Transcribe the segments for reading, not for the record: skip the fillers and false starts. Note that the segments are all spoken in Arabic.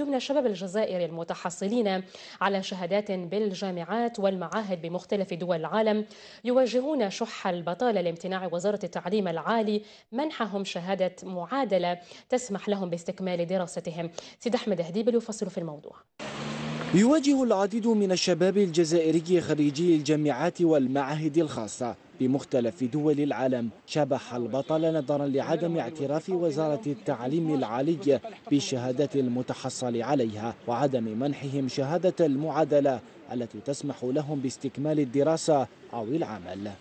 من الشباب الجزائري المتحصلين على شهادات بالجامعات والمعاهد بمختلف دول العالم يواجهون شح البطالة لامتناع وزارة التعليم العالي منحهم شهادة معادلة تسمح لهم باستكمال دراستهم. سيد أحمد هديبل يفصل في الموضوع. يواجه العديد من الشباب الجزائري خريجي الجامعات والمعاهد الخاصة بمختلف دول العالم شبح البطل نظرا لعدم اعتراف وزارة التعليم العالي بالشهادات المتحصل عليها وعدم منحهم شهادة المعادلة التي تسمح لهم باستكمال الدراسة أو العمل.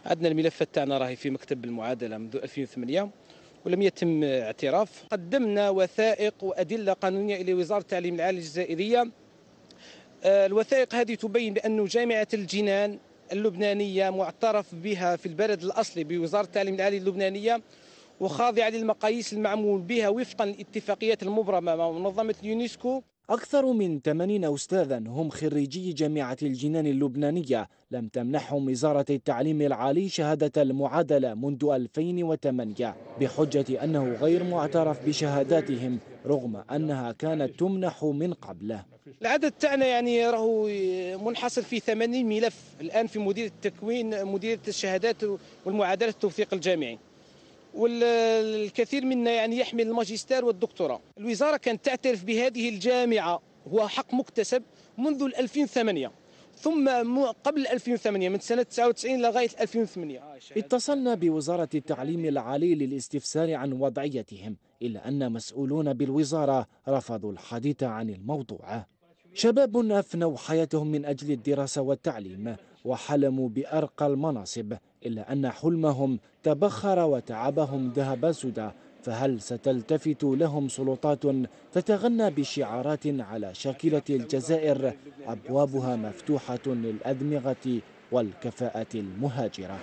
عندنا الملفات تاعنا راهي في مكتب المعادلة منذ 2008 ولم يتم اعتراف. قدمنا وثائق وأدلة قانونية إلى وزارة التعليم العالي الجزائرية. الوثائق هذه تبين بأن جامعة الجنان اللبنانية معترف بها في البلد الأصلي بوزارة التعليم العالي اللبنانية وخاضعة للمقاييس المعمول بها وفقا للاتفاقيات المبرمة مع منظمة اليونسكو. أكثر من 80 أستاذا هم خريجي جامعة الجنان اللبنانية لم تمنحهم وزارة التعليم العالي شهادة المعادلة منذ 2008 بحجة أنه غير معترف بشهاداتهم رغم أنها كانت تمنح من قبل. العدد تاعنا يعني راهو منحصر في 80 ملف الآن في مديرية التكوين، مديرية الشهادات والمعادلة التوثيق الجامعي، والكثير منا يعني يحمل الماجستير والدكتوراه. الوزارة كانت تعترف بهذه الجامعة هو حق مكتسب منذ 2008 ثم قبل 2008 من سنة 99 لغاية 2008. اتصلنا بوزارة التعليم العالي للاستفسار عن وضعيتهم إلا أن مسؤولون بالوزارة رفضوا الحديث عن الموضوع. شباب أفنوا حياتهم من أجل الدراسة والتعليم وحلموا بأرقى المناصب إلا أن حلمهم تبخر وتعبهم ذهب سدى. فهل ستلتفت لهم سلطات تتغنى بشعارات على شاكلة الجزائر أبوابها مفتوحة للأدمغة والكفاءة المهاجرة؟